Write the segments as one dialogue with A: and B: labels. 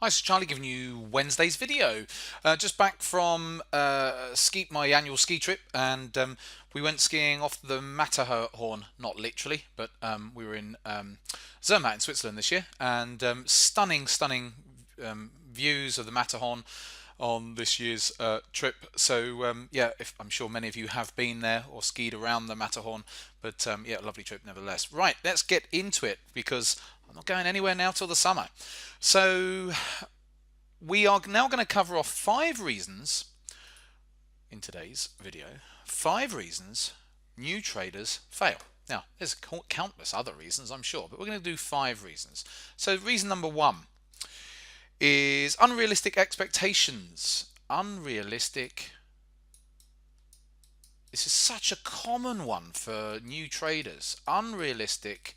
A: Hi, it's Charlie giving you Wednesday's video. Just back from my annual ski trip, and we went skiing off the Matterhorn. Not literally, but we were in Zermatt in Switzerland this year, and stunning views of the Matterhorn on this year's trip. So yeah, I'm sure many of you have been there or skied around the Matterhorn, but yeah, lovely trip nevertheless. Right, let's get into it because I'm not going anywhere now till the summer. So we are now going to cover off 5 reasons in today's video. 5 reasons new traders fail. Now, there's countless other reasons, I'm sure, but we're going to do 5 reasons. So reason number 1 is unrealistic expectations. This is such a common one for new traders. Unrealistic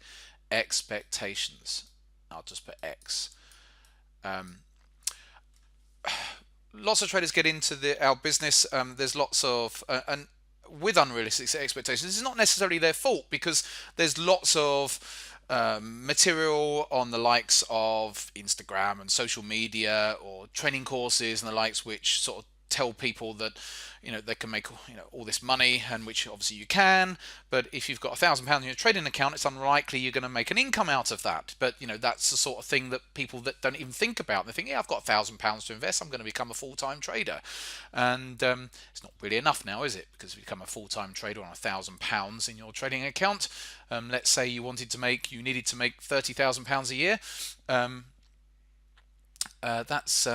A: expectations. I'll just put X. Lots of traders get into our business. There's lots of and with unrealistic expectations, this is not necessarily their fault because there's lots of material on the likes of Instagram and social media or training courses and the likes, which sort of tell people that they can make all this money, and which obviously you can, but if you've got £1,000 in your trading account, it's unlikely you're going to make an income out of that. But that's the sort of thing that people that don't even think about. They think, yeah, I've got £1,000 to invest, I'm going to become a full-time trader, and it's not really enough now, is it? Because if you become a full-time trader on £1,000 in your trading account, let's say you needed to make £30,000 a year, that's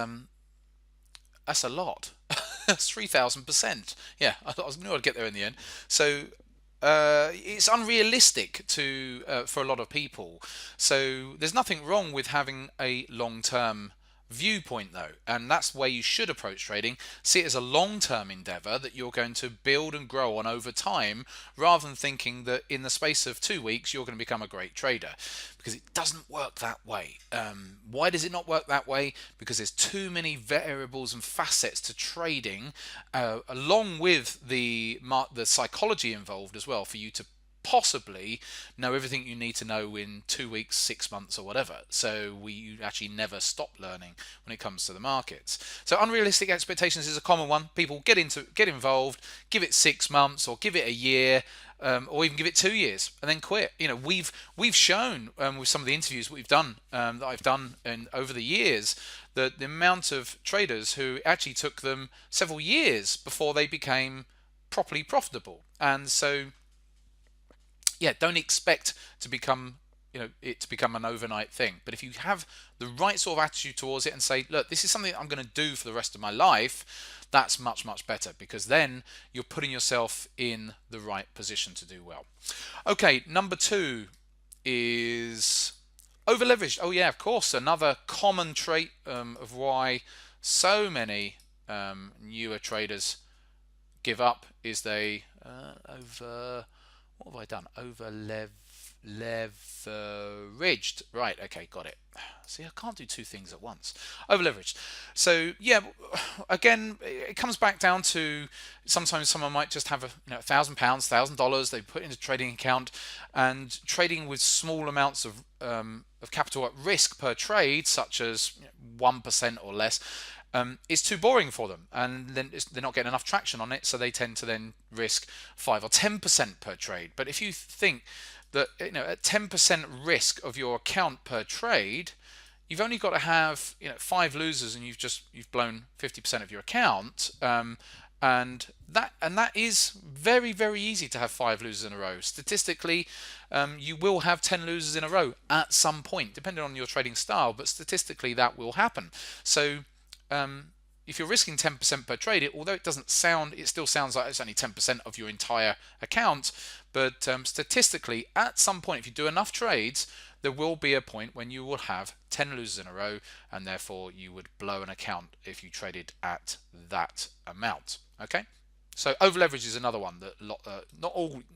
A: a lot. That's 3,000%. Yeah, I knew I'd get there in the end. So it's unrealistic for a lot of people. So there's nothing wrong with having a long-term viewpoint, though, and that's the way you should approach trading. See it as a long-term endeavor that you're going to build and grow on over time, rather than thinking that in the space of 2 weeks you're going to become a great trader, because it doesn't work that way. Why does it not work that way? Because there's too many variables and facets to trading, along with the psychology involved as well, for you to possibly know everything you need to know in 2 weeks, 6 months, or whatever. So you actually never stop learning when it comes to the markets. So unrealistic expectations is a common one. People get involved, give it 6 months or give it a year, or even give it 2 years and then quit. We've shown with some of the interviews we've done, that I've done over the years, that the amount of traders who actually took them several years before they became properly profitable. And so yeah, don't expect to become an overnight thing. But if you have the right sort of attitude towards it and say, look, this is something I'm going to do for the rest of my life, that's much better, because then you're putting yourself in the right position to do well. Okay, number 2 is over leveraged. Oh yeah, of course, another common trait of why so many newer traders give up is they what have I done? Over leveraged. Right, okay, got it. See, I can't do 2 things at once. Over leveraged. So yeah, again, it comes back down to sometimes someone might just have £1,000, $1,000 they put into a trading account, and trading with small amounts of capital at risk per trade, such as 1% or less, is too boring for them, and then they're not getting enough traction on it, so they tend to then risk 5 or 10% per trade. But if you think that at 10% risk of your account per trade, you've only got to have 5 losers, and you've blown 50% of your account, and that is very easy to have 5 losers in a row. Statistically, you will have 10 losers in a row at some point, depending on your trading style, but statistically that will happen. So if you're risking 10% per trade, although it still sounds like it's only 10% of your entire account, but statistically, at some point, if you do enough trades, there will be a point when you will have 10 losers in a row, and therefore you would blow an account if you traded at that amount. Okay, so over leverage is another one that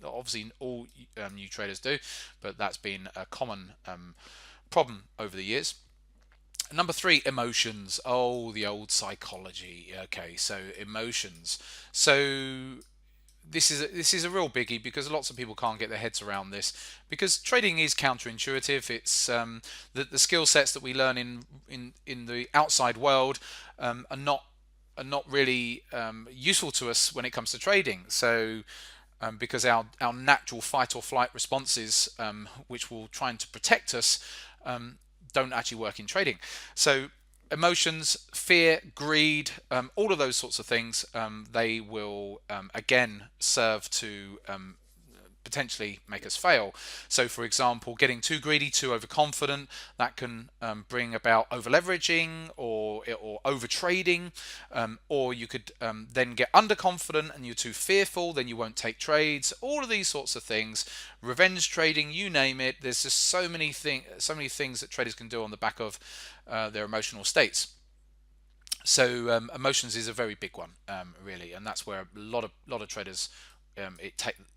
A: obviously all new traders do, but that's been a common problem over the years. Number 3, emotions. Oh, the old psychology. Okay, so emotions. So this is a real biggie because lots of people can't get their heads around this, because trading is counterintuitive. It's the skill sets that we learn in the outside world are not really useful to us when it comes to trading. So because our natural fight or flight responses, which will trying to protect us, don't actually work in trading. So emotions, fear, greed, all of those sorts of things, they will again serve to potentially make us fail. So, for example, getting too greedy, too overconfident, that can bring about over leveraging or over trading, or you could then get underconfident and you're too fearful, then you won't take trades. All of these sorts of things, revenge trading, you name it. There's just so many things that traders can do on the back of their emotional states. So emotions is a very big one, really, and that's where a lot of traders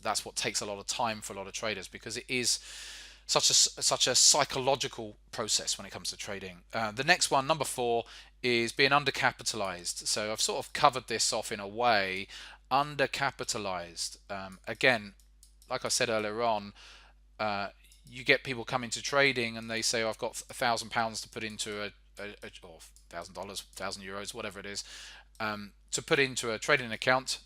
A: that's what takes a lot of time for a lot of traders, because it is such a psychological process when it comes to trading. The next one, number 4, is being undercapitalized. So I've sort of covered this off in a way. Undercapitalized. Again, like I said earlier on, you get people coming to trading and they say, oh, I've got £1,000 to put into or $1,000, €1,000, whatever it is, to put into a trading account.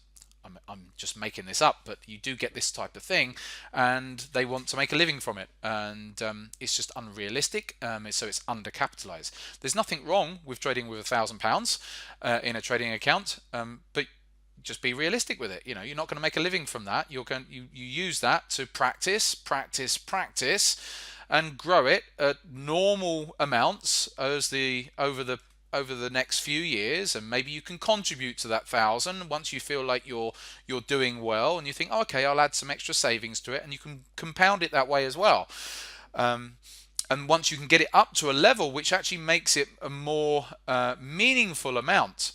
A: I'm just making this up, but you do get this type of thing, and they want to make a living from it, and it's just unrealistic. So it's undercapitalized. There's nothing wrong with trading with £1,000 in a trading account, but just be realistic with it. You're not going to make a living from that. You use that to practice, and grow it at normal amounts over the next few years, and maybe you can contribute to that 1,000 once you feel like you're doing well, and you think, oh, okay, I'll add some extra savings to it, and you can compound it that way as well. And once you can get it up to a level which actually makes it a more meaningful amount,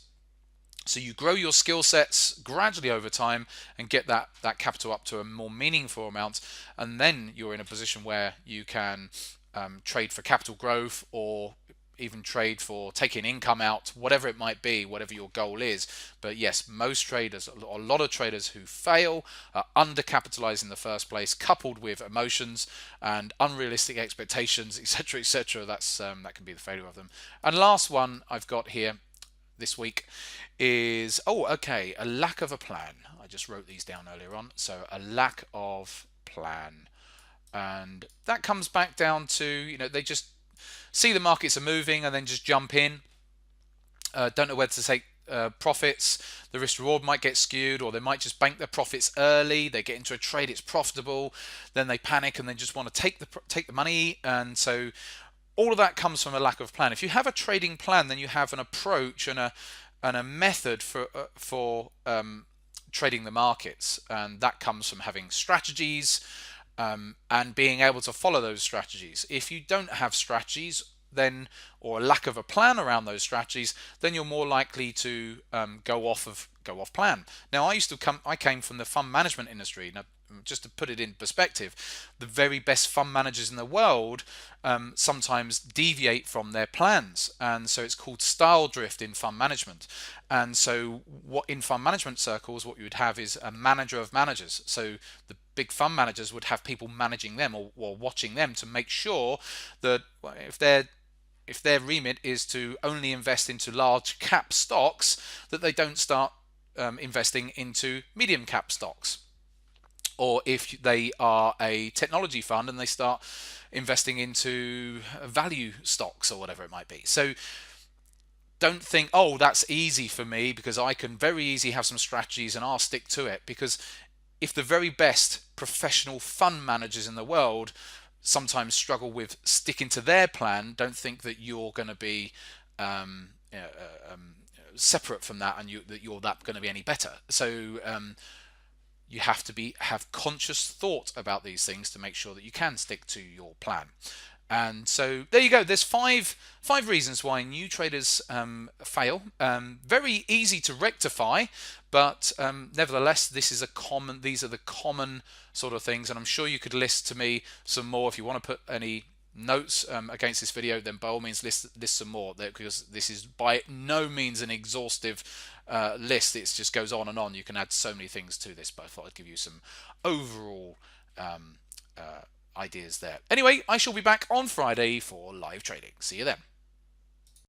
A: so you grow your skill sets gradually over time and get that capital up to a more meaningful amount, and then you're in a position where you can trade for capital growth, or even trade for taking income out, whatever it might be, whatever your goal is. But yes, most traders, a lot of traders who fail, are undercapitalized in the first place, coupled with emotions and unrealistic expectations, etc., etc. That can be the failure of them. And last one I've got here this week is a lack of a plan. I just wrote these down earlier on. So a lack of plan, and that comes back down to they just see the markets are moving and then just jump in. Don't know whether to take profits. The risk reward might get skewed, or they might just bank their profits early. They get into a trade, it's profitable, then they panic and then just want to take the money. And so all of that comes from a lack of plan. If you have a trading plan, then you have an approach and a method for trading the markets, and that comes from having strategies and being able to follow those strategies. If you don't have strategies, then, or a lack of a plan around those strategies, then you're more likely to go off plan. Now, I came from the fund management industry. Now, just to put it in perspective, the very best fund managers in the world sometimes deviate from their plans, and so it's called style drift in fund management. And so what in fund management circles, what you would have is a manager of managers. So the big fund managers would have people managing them, or watching them, to make sure that if their remit is to only invest into large cap stocks, that they don't start investing into medium cap stocks. Or if they are a technology fund and they start investing into value stocks or whatever it might be. So don't think, oh, that's easy for me because I can very easily have some strategies and I'll stick to it. Because if the very best professional fund managers in the world sometimes struggle with sticking to their plan, don't think that you're going to be separate from that, and that you're going to be any better. So you have to have conscious thought about these things to make sure that you can stick to your plan. And so there you go. There's five reasons why new traders fail. Very easy to rectify, but nevertheless, these are the common sort of things. And I'm sure you could list to me some more. If you want to put any notes against this video, then by all means list some more, because this is by no means an exhaustive list. It just goes on and on. You can add so many things to this, but I thought I'd give you some overall ideas there. Anyway, I shall be back on Friday for live trading. See you then.